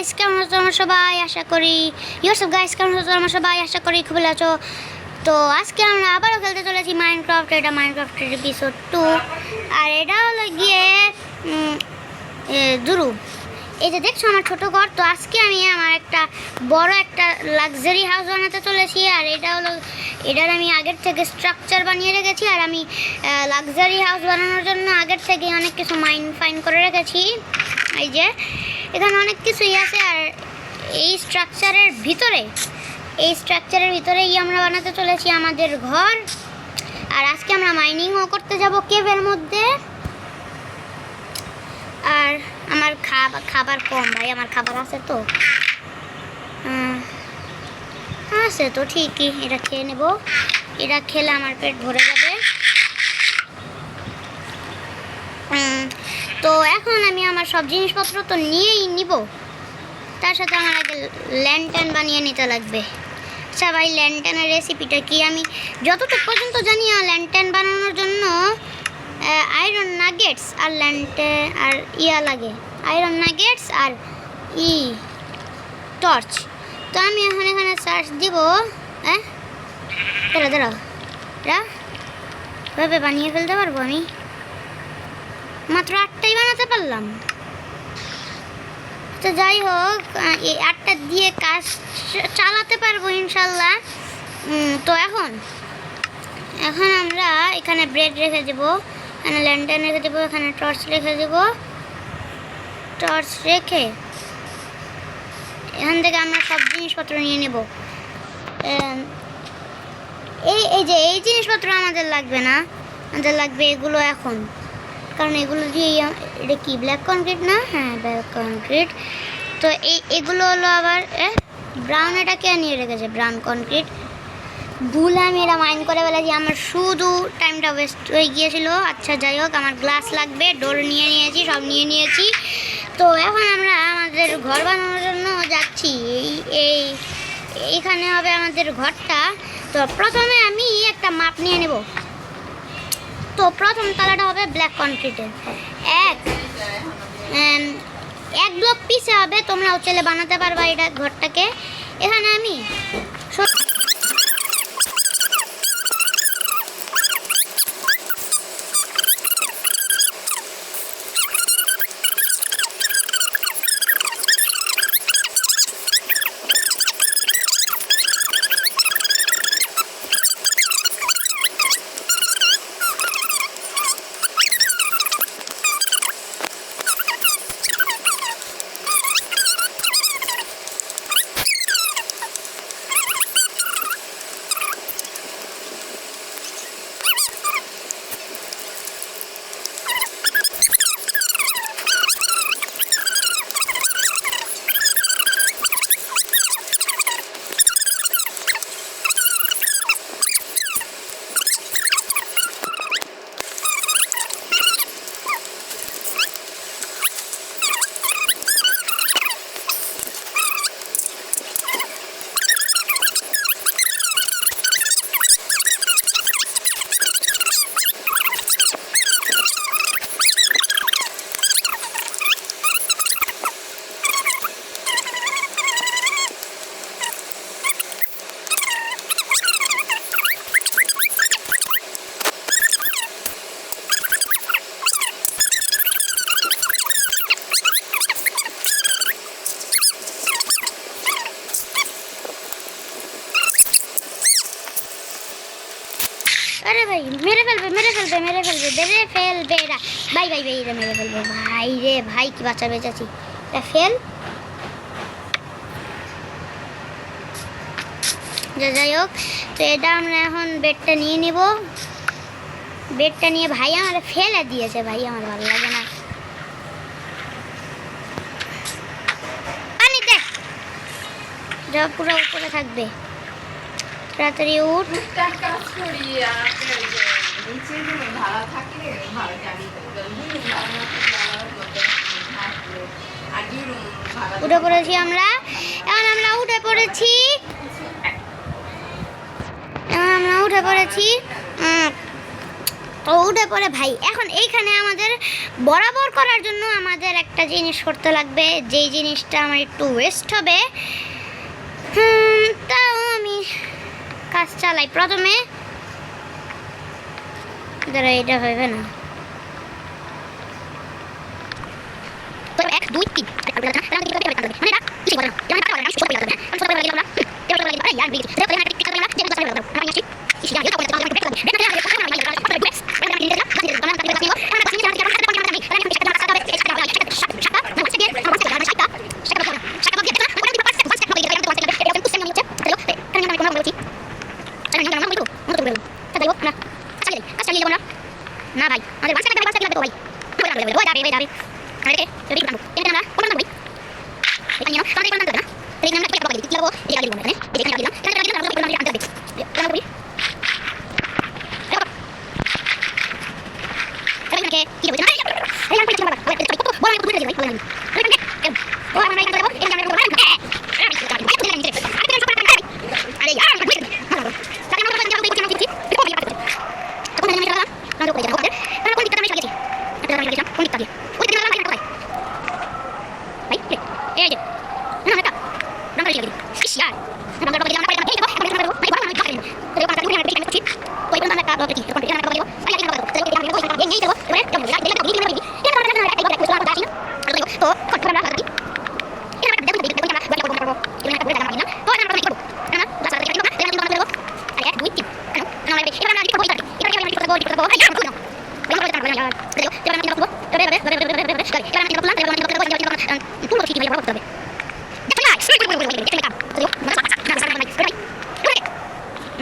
Guys, কেমন আছো তোমরা সবাই? আশা করি গাইস, কেমন আছো তোমরা সবাই? আশা করি খুব ভালো আছো। তো আজকে আমরা আবারও খেলতে চলেছি মাইনক্রাফট। এটা মাইনক্রাফটের এপিসোড 2, আর এটা হলো গিয়ে দুরু। এই যে দেখছো আমার ছোটো ঘর, তো আজকে আমি আমার একটা বড় একটা লাক্সারি হাউস বানাতে চলেছি। আর এটার আমি আগের থেকে স্ট্রাকচার বানিয়ে রেখেছি। আর আমি লাক্সারি হাউস বানানোর জন্য আগের থেকে অনেক কিছু ফাইন করে রেখেছি। এই যে এখানে অনেক কিছুই আছে। আর এই স্ট্রাকচারের ভিতরেই আমরা বানাতে চলেছি আমাদের ঘর। আর আজকে আমরা মাইনিংও করতে যাব কেভের মধ্যে। আর আমার খাবার কম ভাই, আমার খাবার আছে তো আছে তো ঠিকই, এটা খেয়ে নেব। এটা খেলে আমার পেট ভরে যাবে। তো এখন আমি আমার সব জিনিসপত্র তো নিয়েই নিব, তার সাথে আমার আগে ল্যান্টার্ন বানিয়ে নিতে লাগবে। আচ্ছা ভাই, ল্যান্টার্নের রেসিপিটা কি? আমি যতটুকু পর্যন্ত জানি, ল্যান্টার্ন বানানোর জন্য আয়রন নাগেটস আর লাগে, আয়রন নাগেটস আর টর্চ। তো আমি এখন এখানে সার্চ দিব। দাঁড়াও এভাবে বানিয়ে ফেলতে পারবো? আমি মাত্র 8টাই বানাতে পারলাম। তো যাই হোক, এই 8টা দিয়ে কাজ চালাতে পারবো ইনশাল্লাহ। তো এখন আমরা এখানে ব্রেড রেখে দেবো, এখানে ল্যান্টার্ন রেখে দেবো, এখানে টর্চ রেখে দেবো। টর্চ রেখে এখান থেকে আমরা সব জিনিসপত্র নিয়ে নেব। এই জিনিসপত্র আমাদের লাগবে না, আমাদের লাগবে এগুলো এখন, কারণ এগুলো দিয়ে এটা কি ব্ল্যাক কনক্রিট না? হ্যাঁ, ব্ল্যাক কনক্রিট। তো এগুলো হলো আবার ব্রাউন। এটা কে নিয়ে রেখেছে? Brown concrete. ভুল আমি এটা মাইন্ড করে ফেলেছি, আমার শুধু টাইমটা ওয়েস্ট হয়ে গিয়েছিল। আচ্ছা যাই হোক, আমার গ্লাস লাগবে, ডোর নিয়ে নিয়েছি, সব নিয়ে নিয়েছি। তো এখন আমরা আমাদের ঘর বানানোর জন্য যাচ্ছি। এইখানে হবে আমাদের ঘরটা। তো প্রথমে আমি একটা মাপ নিয়ে নেব। তো প্রথম তলাটা হবে ব্ল্যাক কনক্রিটের, এক ব্লক পিছে হবে। তোমরাও চাইলে বানাতে পারবা এটা ঘরটাকে। এখানে আমি अरे भाई मेरे ফেলবে এরা। ভাই এরা মেরে ফেলবে। ভাই কি বাচ্চা বেঁচেছি, এটা ফেল। যাই হোক, তো এটা আমরা এখন বেডটা নিয়ে নিব। বেডটা নিয়ে ভাই আমার ফেলে দিয়েছে, ভাই আমার ভালো লাগে না। পানিতে যা পুরো উপরে থাকবে, তাড়াতাড়ি উঠ। উঠে পড়েছি আমরা, এখন আমরা উঠে পড়েছি। তো উঠে পড়ে ভাই এখন এইখানে আমাদের বরাবর করার জন্য আমাদের একটা জিনিস করতে লাগবে, যেই জিনিসটা আমার একটু ওয়েস্ট হবে। তাও আমি কাজ চালাই। প্রথমে দাঁড়া, এটা হবে না। এক দুই তিন না ভাই আমাদের বাচ্চা লাগবে তো ভাই যাবে যাবে আরে এবারে কি করব এটা না কোন নাম ভাই এটা নিও তাহলে কোন নাম দেব না এই নামটা কি করব কি করব এটা লাগবে না এটা লাগবে না তাহলে লাগবে না কোন নাম আনতে হবে কোন নাম কি কি বলছ না এই নাম কি বলছ বল আমি তো বল আমি তো বুঝতে যাই বল আমি ও আমার নাম দেব এই নাম দেব আরে यार তাহলে আমরা বলতে যাবো কিছু কিছু কোন দিকে তখন আমি গেলাম না রকম যাবো তাহলে কোন দিকে আমি চলে গেছি এটা আমি গেলাম কোন দিকে দিয়ে ওই দিকে লাগলাম কোথায় ভাই এই যে না না রং করে গেছি ইস यार আমরা বলতে গেলাম না এই দেখো আমরা ভাই বল আমি দেখেন তো এই কথা আমি দেখি তো এই বন্ধা একটা বলতে কি কোন দিকে আমরা বলবো আরে কি বলবো তাহলে আমি বলবো এই দেবো এবারে কেমন লাগে দেখো দিকে আমি এই আমরা না এই বলবো তো আমরা যাই না তো কত আমরা লাগি এই আমরা দেখো দেখো আমরা বলবো বলবো এই আমরা বলবো না তো আমরা কি করব না লাস্ট দেখো না আমরা বলবো আরে দুই তিন না না এবারে আমরা কি করব এবারে আমি কি করব কি করব আরে না আমি বলবো না দেখো এবারে আমি করব এবারে এবারে এবারে আমি করব এবারে আমি করব পুরো কিছু ভাই করতে হবে দেখো না সেই করব দেখো না তো না না না না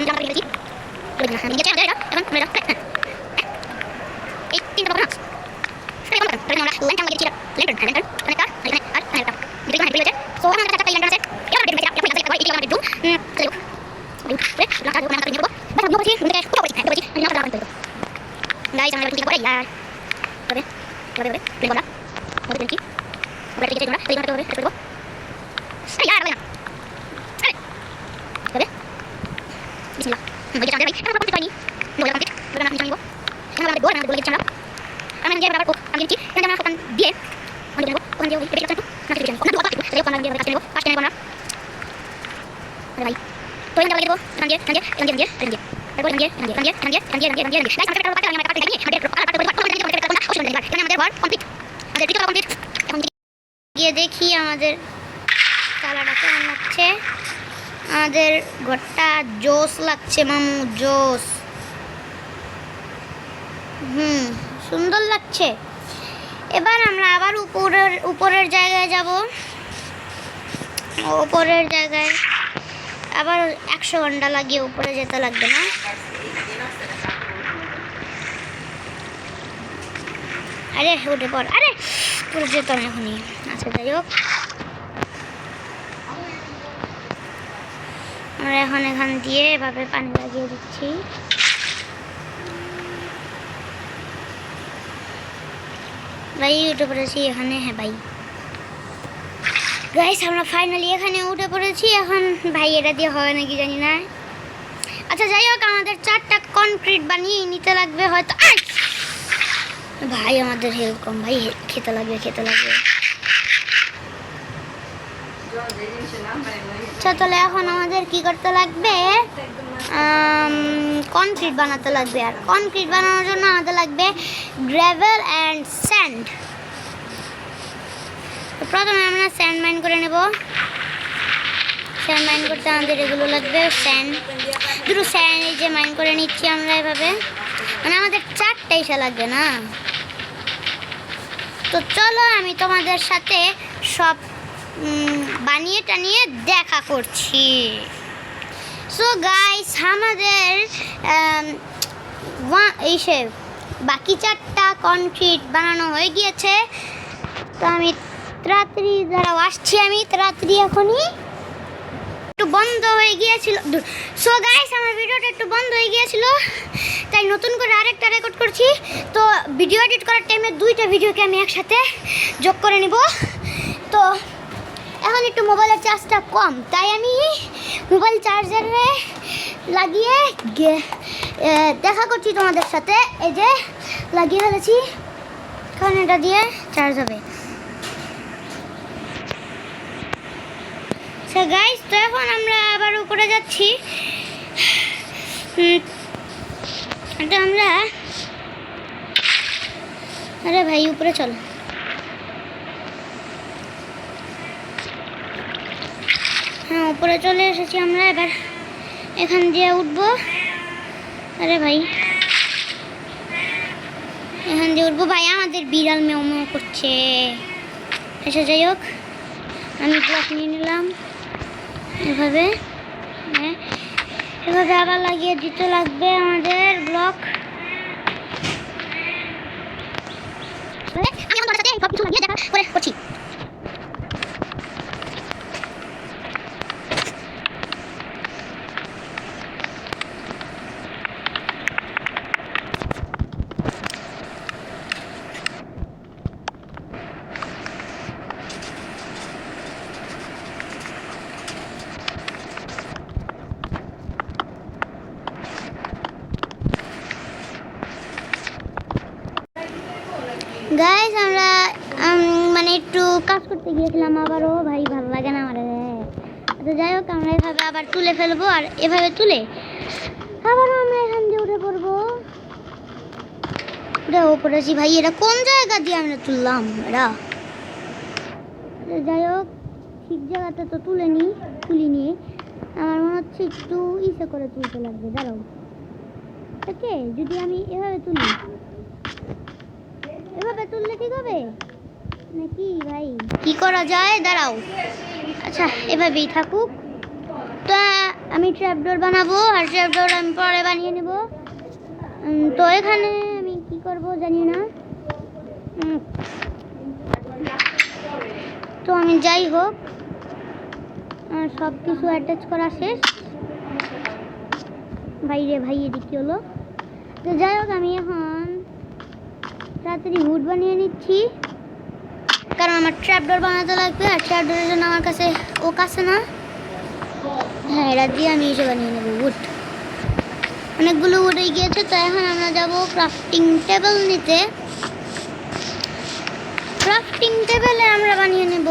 না গেছি তো না আমি গেছি দাঁড়া এখন মেরা এই তিন করব না সেই করব তাহলে আমরা ল্যান্ড গেছি ল্যান্ড অনেকটা এখানে আর এখানে দেখো না বিলেতে সো আমরা একটা ল্যান্ড আছে এবারে দেখো আপনি কাছে এই আমরা দেখো চলো লাটা আমরা করব বাস আমরা বলছি আমরা পুরো বলছি বলছি আমি না করব গাইস আমরা বলছি করে यार তবে তবে প্লেন বলা ওই দেখি আমরা ঠিক আছে না প্লেন করতে হবে করব আরে यार ভাই আরে তবে বিসমিল্লাহ বলি জানতে ভাই আমরা করতে পারি বলে কমপ্লিট বলে না জানিব আমরা বলে না বলে গেছি আমরা আমি নিজে বরাবর আমি গেছি এটা আমরা ফোন দিয়ে আমি দেব কোন দিয়ে এটা করতে না কিছু জানি কোন কথা তাহলে কোন দিয়ে কাজ করব ফার্স্ট টাইম কোন আরে ভাই তো এটা লাগে দেব রাঙ্গে তারপর রাঙ্গে গাইস আমরা কাটা পাতা আমরা কাটা গিয়ে আমাদের কাটা করে আমাদের ঘর কমপ্লিট আমাদের ভিডিও কমপ্লিট এখন গিয়ে দেখি আমাদের কালারটা কেমন লাগছে। আমাদের ঘরটা জোস লাগছে মামু, জোস। সুন্দর লাগছে। এবার আমরা আবার উপরের জায়গায় যাব। উপরের জায়গায় আবার 100 ঘন্টা লাগিয়ে উপরে যেতে লাগবে না। আরে উঠে পড়, আরে পুরো যেতাম এখনই। আচ্ছা যাই হোক, আমরা এখন এখান দিয়ে এভাবে পানি লাগিয়ে দিচ্ছি। ভাই উঠে পড়েছি এখানে। হ্যাঁ ভাই গাইস আমরা ফাইনালি এখানে উঠে পড়েছি। এখন ভাই এটা দিয়ে হবে নাকি জানি না। আচ্ছা যাই হোক, আমাদের 4টা কনক্রিট বানিয়ে নিতে লাগবে হয়তো। ভাই আমাদের হেল্প কম, ভাই খেতে লাগবে। আচ্ছা তাহলে এখন আমাদের কি করতে লাগবে, কনক্রিট বানাতে লাগবে। আর কনক্রিট বানানোর জন্য আমাদের লাগবে গ্রেভেল অ্যান্ড স্যান্ড। প্রথমে আমরা স্যান্ড মাইন করে নেব। স্যান্ড মাইন করতে আমাদের এগুলো লাগবে, স্যান্ড, দুটো স্যান্ড এই যে মাইন করে নিচ্ছি আমরা এভাবে। মানে আমাদের 4টা ইসা লাগবে না। তো চলো আমি তোমাদের সাথে সব বানিয়ে টানিয়ে দেখা করছি। সো গাইস আমাদের বাকি 4টা কনক্রিট বানানো হয়ে গিয়েছে। তো আমি তাড়াতাড়ি যারা আসছি, আমি তাড়াতাড়ি এখনই একটু বন্ধ হয়ে গিয়েছিল। সো গাইস আমার ভিডিওটা একটু বন্ধ হয়ে গিয়েছিল, তাই নতুন করে আরেকটা রেকর্ড করছি। তো ভিডিও এডিট করার টাইমে 2টা ভিডিওকে আমি একসাথে যোগ করে নিব। তো এখন একটু মোবাইলের চার্জটা কম, তাই আমি মোবাইল চার্জারে লাগিয়ে দেখা করছি তোমাদের সাথে। এই যে লাগিয়ে ফেলেছি, কারণ এটা দিয়ে চার্জ হবে। সো গাইস, তো এখন আমরা আবার উপরে যাচ্ছি। এটা আমরা, আরে ভাই উপরে চল। হ্যাঁ, উপরে চলে এসেছি আমরা। এবার এখান দিয়ে উঠবো। আরে ভাই, এখান দিয়ে উঠবো। ভাই আমাদের বিড়াল মেও মেও করছে। এসে যাই হোক, আমি ব্লক নিয়ে নিলাম। এভাবে এভাবে আবার লাগিয়ে দিতে লাগবে আমাদের ব্লক। সব কিছু লাগিয়ে দেখা করে করছি। গাইস, আমরা মানে একটু কাজ করতে গিয়েছিলাম আবারও। ভাই ভালো লাগে না আমার। আচ্ছা যাই হোক, আমরা এভাবে আবার তুলে ফেলবো। আর এভাবে তুলে আবারও আমরা এখান দিয়ে উঠে পড়বো। উঠে পড়েছি। ভাই এটা কোন জায়গা দিয়ে আমরা তুললাম? এটা যাই হোক, ঠিক জায়গাতে তো তুলিনি। আমার মনে হচ্ছে একটু ইসে করে তুলতে লাগবে। দাঁড়াও, ওকে, যদি আমি এভাবে তুলি, এভাবে তুললে ঠিক হবে নাকি? ভাই কি করা যায়? দাঁড়াও। আচ্ছা, এভাবেই থাকুক। তো আমি ট্র্যাপডোর বানাবো, আর ট্র্যাপডোর আমি পরে বানিয়ে নেব। তো এখানে আমি কি করব জানি না। তো আমি যাই হোক, সব কিছু অ্যাটাচ করা শেষ। ভাই এদিক কি হলো? তো যাই হোক, আমি এখন তাড়াতাড়ি হুড বানিয়ে নিচ্ছি, কারণ আমার ট্র্যাপডোর বানাতে লাগবে। আর ট্র্যাপডোরের জন্য আমার কাছে ওক আছে না। হ্যাঁ, এটা দিয়ে আমি এসে বানিয়ে নেবো উড। অনেকগুলো উড হয়ে গিয়েছে। তো এখন আমরা যাব ক্রাফটিং টেবিল নিতে। ক্রাফটিং টেবিলে আমরা বানিয়ে নেব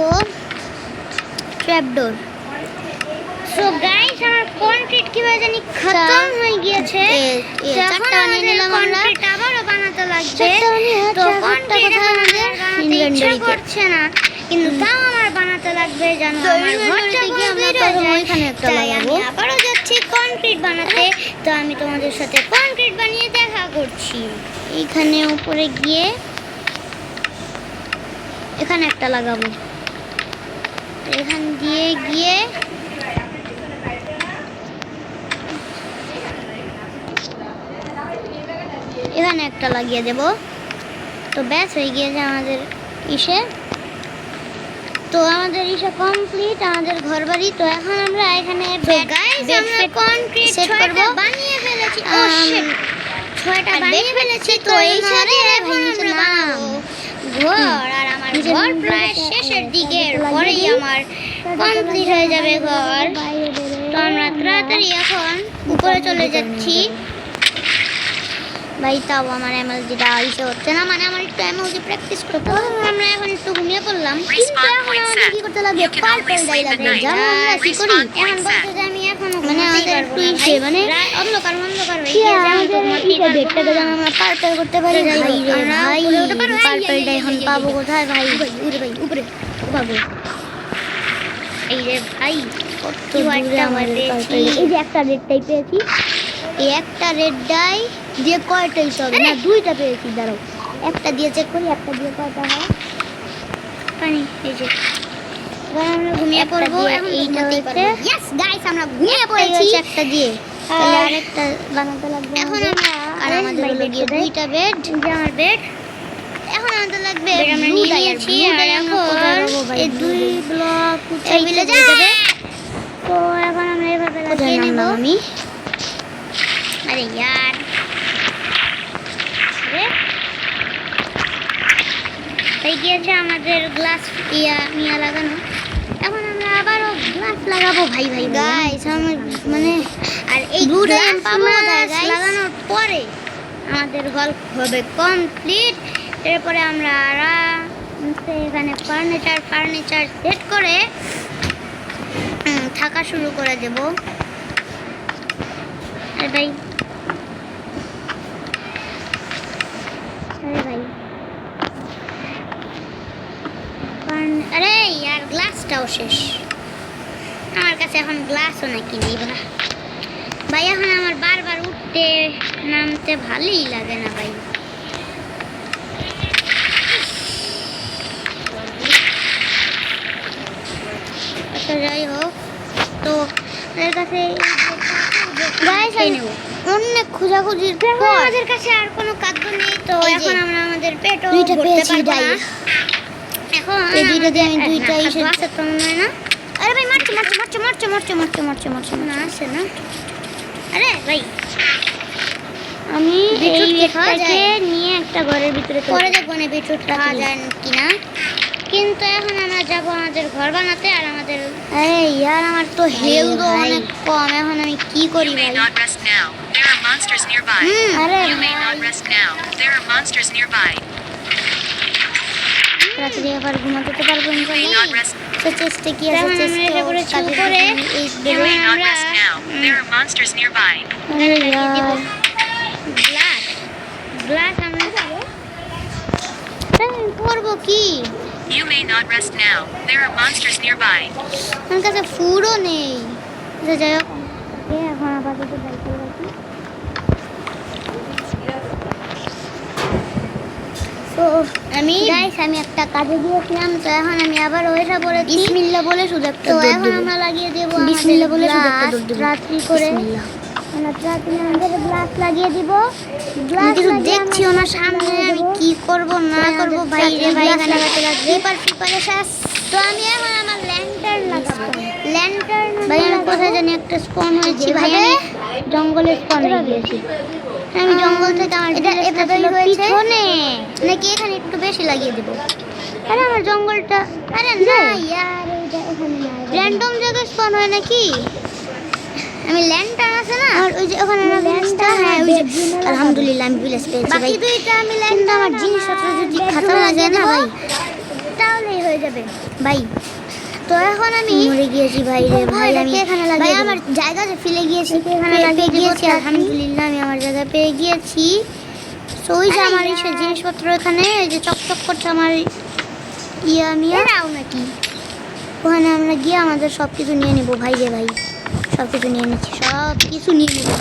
ট্র্যাপডোর। সো গাইস, আমার কনক্রিট কিভাবে জানি খতম হয়ে গিয়েছে। চারটা বানিয়ে নিলাম আমরা। কনক্রিট আবারও বানাতে লাগবে। তো কনক্রিট আমাদের বানাতে ইচ্ছা করছে না, কিন্তু তাও আমার বানাতে লাগবে যেন আমার ঘরটা কমপ্লিট হয়ে যায়। তাই আমি আবারও যাচ্ছি কনক্রিট বানাতে। তো আমি তোমাদের সাথে কনক্রিট বানিয়ে দেখা করছি। এইখানে উপরে গিয়ে এখানে একটা লাগাবো। এখান দিয়ে গিয়ে এখানে একটা লাগিয়ে দেব। তো ব্যাস হয়ে গিয়েছে আমাদের ইসে। তো আমাদের ইসে কমপ্লিট, আমাদের ঘর বাড়ি। তো এখন আমরা এখানে কনক্রিট সেট করব। বানিয়ে ফেলেছি। ও শিট, 6টা বানিয়ে ফেলেছি। তো এই সাথে ঘর, আর আমার ঘর প্রায় শেষের দিকে, পরেই আমার কমপ্লিট হয়ে যাবে ঘর। তো আমরা তাড়াতাড়ি এখন উপরে চলে যাচ্ছি। ভাই তাও আমার এমএলজিটা ইসে হচ্ছে না, মানে আমার একটু এমএলজি প্র্যাকটিস করতে হবে। আমরা এখন একটু ঘুমিয়ে পড়লাম, কিন্তু এখন আমাদের কি করতে লাগবে? পার্পল ডাই লাগবে। জানো আমরা কি করি? এখন বলতে যে আমি এখন মানে আমাদের একটু ইসে মানে অন্ধকার হয়ে গিয়েছে। আমাদের ইসে ডেটটাকে যেন আমরা পার্পল করতে পারি। ভাই রে ভাই, পার্পল ডাই এখন পাবো কোথায়? ভাই উপরে পাবো। এই রে ভাই, কত দূরে আমাদের পার্পল। এই যে একটা রেড টাই পেয়েছি। এই একটা রেড ডাই দিয়ে কয়টা ইসে হবে? না, 2টা পেয়েছি। দাঁড়াও, একটা দিয়ে চেক করি, একটা দিয়ে কয়টা হয়। পানি এই যে, এবার আমরা ঘুমিয়ে পড়বো। এইটা হচ্ছে ইয়েস গাইস, আমরা ঘুমিয়ে পড়েছি একটা দিয়ে। তাহলে আরেকটা বানাতে লাগবে এখন আমরা। আর আমাদের হলো গিয়ে 2টা বেড। যে আমার বেড, এখন আমাদের লাগবে আমরা নিয়ে নিয়েছি। আর এখন এই 2 ব্লক টেবিলে যাবে। তো এখন আমরা এভাবে লাগিয়ে নেব। আমি अरे यार, হয়ে গিয়েছে আমাদের গ্লাস মিয়া লাগানো। এখন আমরা আবারও গ্লাস লাগাবো ভাই ভাই গাইস আমার মানে আর এই ব্লুটা পাবো গাইস লাগানোর পরে আমাদের গল্প হবে কমপ্লিট। এরপরে আমরা আরামসে এখানে ফার্নিচার সেট করে থাকা শুরু করে দেব। আরে ভাই আরে यार গ্লাসটাও শেষ। আমার কাছে এখন গ্লাসও নাকি নেই ভাই। এখন আমার বারবার উঠতে নামতে ভালোই লাগে না ভাই। আচ্ছা যাই হোক, তো এর কাছে গাইস অনেক খোঁজাখুঁজির পর আমাদের কাছে আর কোনো খাদ্য নেই, তো এখন আমরা আমাদের পেটও ভরতে পারবো না। এখন এই দুইটা দিয়ে আমি দুইটাই আছে তো মনে না। আরে ভাই মারছে না আসে না। আরে ভাই আমি বিটরুটকে নিয়ে একটা ঘরের ভিতরে পরে দেখবো না বিটরুট খাওয়া যায় কিনা। কিন্তু এখন আমরা যাব আমাদের ঘর বানাতে। আর আমাদের আরে यार আমার তো হেলথ অনেক কম। এখন আমি কি করি ভাই? আরে রাতে আবার ঘুমাতে তো পারবো ইনশাআল্লাহ। তো চেষ্টা কি আছে চেষ্টা করে চালু করে এই বেডে আমরা গ্লাস আমরা করব কি? You may not rest now. There are monsters nearby. আমার কাছে ফুডও নেই। যাই হোক এখন আপাতত দায়িত্ব রাখি। তো আমি গাইস আমি একটা কাজে গিয়েছিলাম, তো এখন আমি আবার ওইটা বলে বিসমিল্লাহ বলে শুধু একটা দৌড় দেব। তো এখন আমরা লাগিয়ে দেব বিসমিল্লাহ বলে শুধু একটা দৌড় দেব রাত্রি করে। আমরা রাত্রি আমাদের গ্লাস লাগিয়ে দিব। গ্লাস কিছু দেখছি ওনার সামনে আমি কি করব না করব ভাই রে ভাই লাগাতে লাগবে প্রিপারেশন। তো আমি এখন আমার ল্যান্টার্ন লাগাবো। ল্যান্টার্ন ভাই আমি কোথায় জানি একটা স্পন হয়েছে ভাই। আমি জঙ্গলে স্পন হয়ে গেছি। আমি জঙ্গল থেকে আমার এটা এভাবেই হয়েছে নাকি এখানে একটু বেশি লাগিয়ে দেব? আরে আমার জঙ্গলটা আরে না यार এটা এখানে না, র‍্যান্ডম জায়গায় স্পন হয় নাকি? আমি ল্যান্টার্ন আছে না আর ওই যে ওখানে না ল্যান্টার্ন। হ্যাঁ ওই যে আলহামদুলিল্লাহ আমি ভিলেজ পেয়েছি ভাই। বাকি দুইটা আমি ল্যান্টার্ন আমার জিনিসপত্র যদি খাতা না যায় না ভাই তাহলেই হয়ে যাবে ভাই। তো এখন আমি মরে গিয়েছি ভাই রে ভাই। আমি এখানে লাগিয়ে ভাই আমার জায়গা যে ফেলে গিয়েছি এখানে লাগিয়ে গিয়েছি। আলহামদুলিল্লাহ আমি আমার জায়গা পেয়ে গিয়েছি। সো ওই যে আমার এই জিনিসপত্র এখানে এই যে চকচক করছে আমার আমি এরাও নাকি ওখানে আমরা গিয়ে আমাদের সব কিছু নিয়ে নেবো ভাই রে ভাই। সব কিছু নিয়ে নিচ্ছি, সব কিছু নিয়ে নেবো।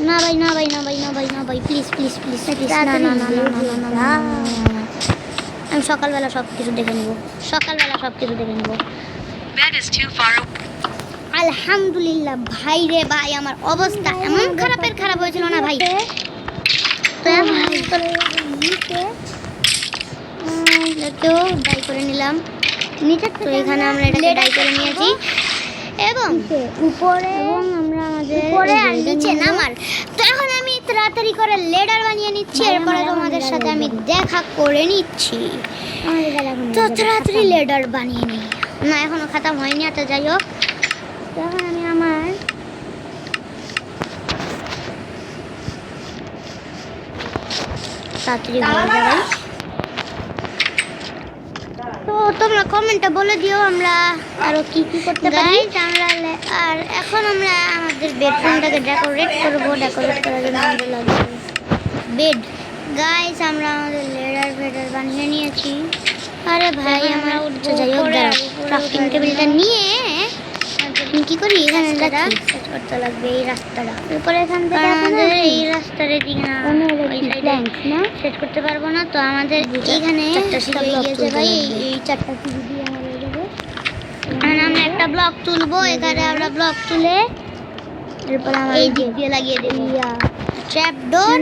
না ভাই না ভাই না ভাই না ভাই না ভাই প্লিজ প্লিজ প্লিজ প্লিজ না না না না না। আমি সকালবেলা সব কিছু দেখে নেব। Bed is too far away. আলহামদুলিল্লাহ ভাই রে ভাই আমার অবস্থা এমন খারাপ হয়েছিল না ভাই। তো কেউ ডাই করে নিলাম নিচে। তো এখানে আমরা এটাকে ডাই করে নিয়েছি এবং উপরে এবং আমরা আমাদের উপরে আর নিচে নামার। তো এখন আমি তাড়াতাড়ি করে লেডার বানিয়ে নিচ্ছি। এরপরে তোমাদের সাথে আমি দেখা করে নিচ্ছি। তো তাড়াতাড়ি লেডার বানিয়ে নিই। না এখনো খতম হয়নি। তো যাই হোক এখন আমি আমার তাড়াতাড়ি হয়ে যাবে। তো তোমরা কমেন্টে বলে দিও আমরা আরো কি কি করতে পারি। আমরা আর এখন আমরা আমাদের বেডরুমটাকে ডেকোরেট করব। ডেকোরেট করার জন্য আমাদের লাগবে বেড। গাইস আমরা আমাদের লেডার বানিয়ে নিয়েছি। আরে ভাই আমরা উঠতে যাই হোক ক্রাফটিং টেবিলটা নিয়ে কি করি এখানে সেট করতে লাগবে এই রাস্তাটা। এরপরে এখান থেকে আমাদের এই রাস্তার দিকে না সেট করতে পারবো না। তো আমাদের এখানে গিয়েছে ভাই এই চারটা সিঁড়ি দিয়ে আমার হয়ে যাবে। এখানে আমরা একটা ব্লক তুলবো। এখানে আমরা ব্লক তুলে এরপর আমরা এই দিক দিয়ে লাগিয়ে দেবো ট্র্যাপ ডোর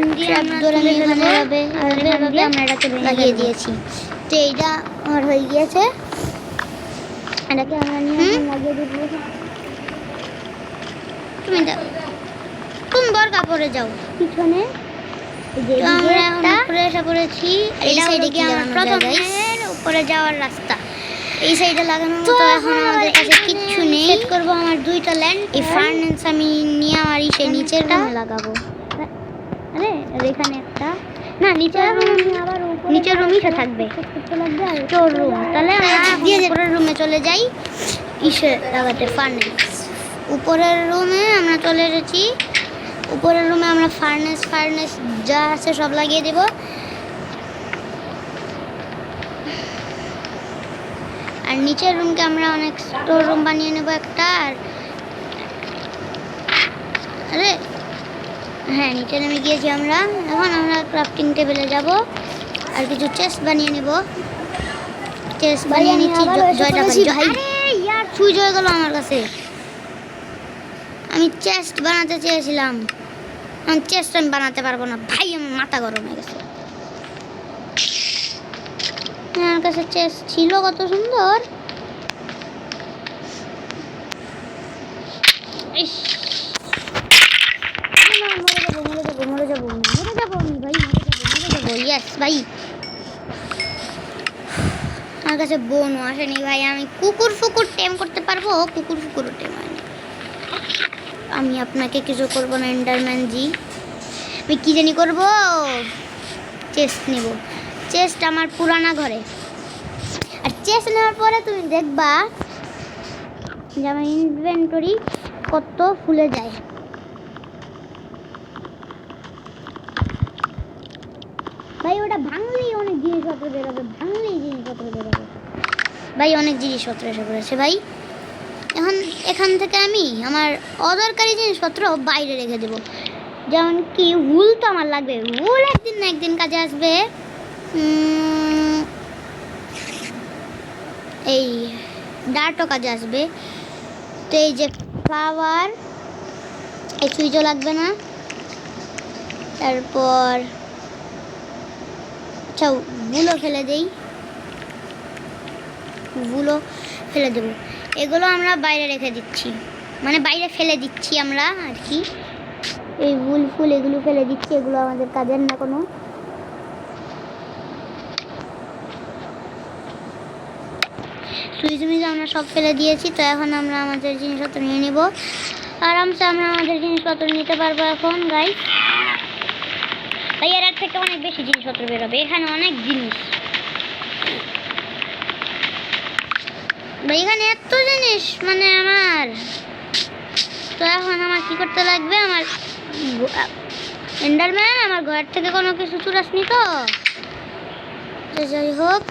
আমি এখানে হবে। আর এভাবে আমরা এটাকে লাগিয়ে দিয়েছি। তো এইটা আমার হয়ে গিয়েছে। এটাকে আমরা নিয়ে লাগিয়ে দেবো। তুমি বরকা পরে যাও পিছনে। আমরা এখন উপরে এসে পড়েছি। এই সাইডে গিয়ে আমরা প্রথমে উপরে যাওয়ার রাস্তা এই সাইডে লাগানো। তো এখন আমাদের কাছে কিচ্ছু নেই, সেট করব আমার দুইটা ল্যান্ড। এই ফার্নেস আমি নিয়ে আমার ইসে নিচেরটা লাগাবো। আরে আর এখানে একটা না, নিচের রুম ইসে থাকবে, স্টোর রুম। তাহলে আমরা উপরের রুমে চলে যাই ইসে লাগাতে ফার্নেস। উপরের রুমে আমরা চলে এসেছি। উপরের রুমে আমরা ফার্নেস যা আছে সব লাগিয়ে দেব। আর নিচের রুমকে আমরা অনেক স্টোর রুম বানিয়ে নেব একটা। আর আরে হ্যাঁ, নিচে নেমে গিয়েছি আমরা। এখন আমরা ক্রাফটিং টেবিলে যাব আর কিছু চেস্ট বানিয়ে নেব। চেস্ট বানিয়ে নিচ্ছি। জয়টা পারি। আরে ইয়ার সুইচ হয়ে গেল আমার কাছে। আমি চেস্ট বানাতে চেয়েছিলাম, চেস্ট আমি বানাতে পারবো না ভাই, আমার মাথা গরম হয়ে গেছে। আমার কাছে চেস্ট ছিল কত সুন্দর। ইস, মরে যাবো আমি ভাই, মরে যাবো। ইয়েস ভাই, আমার কাছে বোনও আসেনি ভাই। আমি কুকুর টেম করতে পারবো, কুকুর টেম হয়নি। আমি আপনাকে কিছু করবো না এন্ডারম্যান জি। আমি কি জানি করবো, চেস্ট নেব। চেস্ট আমার পুরানা ঘরে। আর চেস্ট নেওয়ার পরে তুমি দেখবা যে আমার ইনভেন্টরি কত ফুলে যায়। ভাই ওটা ভাঙলেই অনেক জিনিসপত্র বেরোবে, ভাই অনেক জিনিসপত্র এসে পড়েছে ভাই। এখন এখান থেকে আমি আমার অদরকারি জিনিসপত্র বাইরে রেখে দেবো। যেমন কি উল তো আমার লাগবে, উল একদিন না একদিন কাজে আসবে। এই ডার্টও কাজে আসবে। তো এই যে ফ্লাওয়ার, এই সুইচও লাগবে না। তারপর আচ্ছা গুলো ফেলে দেই, গুলো ফেলে দেবো। এগুলো আমরা বাইরে রেখে দিচ্ছি, মানে বাইরে ফেলে দিচ্ছি আমরা আর কি। এই ফুল এগুলো ফেলে দিচ্ছি, এগুলো আমাদের কাজের না কোনো। সুইচ আমরা সব ফেলে দিয়েছি। তো এখন আমরা আমাদের জিনিসপত্র নিয়ে নেব আরামসে। আমরা আমাদের জিনিসপত্র নিতে পারবো এখন গাইস। ভাই এর থেকে অনেক বেশি জিনিসপত্র বেরোবে, এখানে অনেক জিনিস ভাই, এখানে এত জিনিস মানে আমার। তো এখন আমার কি করতে লাগবে, আমার এন্ডারম্যান আমার ঘর থেকে কোনো কিছু চুরাসনি তো যাই হোক।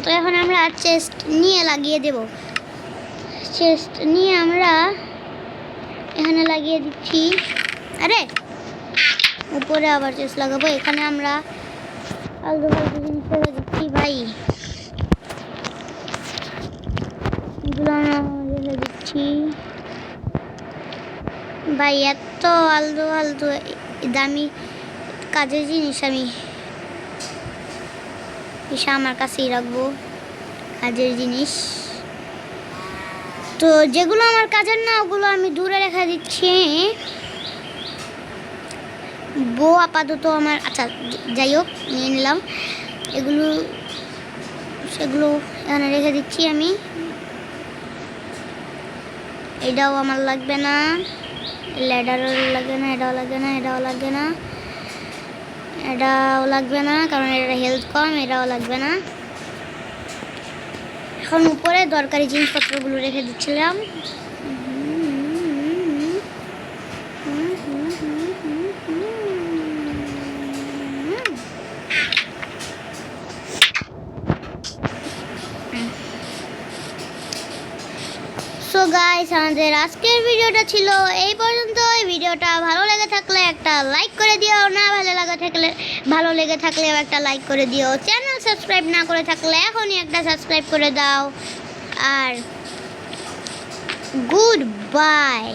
তো এখন আমরা চেস্ট নিয়ে লাগিয়ে দেব। চেস্ট নিয়ে আমরা এখানে লাগিয়ে দিচ্ছি। আরে উপরে আবার চেস্ট লাগাবো। এখানে আমরা আলতু ফালতু জিনিস ফেলে দিচ্ছি ভাই, এগুলো আমরা ফেলে দিচ্ছি ভাই। এত আলতু ফালতু দামি কাজের জিনিস আমি আমার কাছেই রাখবো, কাজের জিনিস। তো যেগুলো আমার কাজের না ওগুলো আমি দূরে রেখে দিচ্ছি। বো আপাতত আমার, আচ্ছা যাই হোক নিয়ে নিলাম এগুলো, সেগুলো এখানে রেখে দিচ্ছি আমি। এটাও আমার লাগবে না, ল্যাডারও লাগবে না, এটাও লাগবে না, এটাও লাগবে না, এটাও লাগবে না কারণ এটা হেলথ কম, এটাও লাগবে না। এখন উপরে দরকারি জিনিসপত্রগুলো রেখে দিচ্ছিলাম। সো গাইস, আমাদের আজকের ভিডিওটা ছিল এই পর্যন্ত। এই ভিডিওটা ভালো লেগে থাকলে একটা লাইক করে দিও, না ভালো লেগে থাকলে একটা লাইক করে দিও। চ্যানেল সাবস্ক্রাইব না করে থাকলে এখনই একটা সাবস্ক্রাইব করে দাও। আর গুড বাই।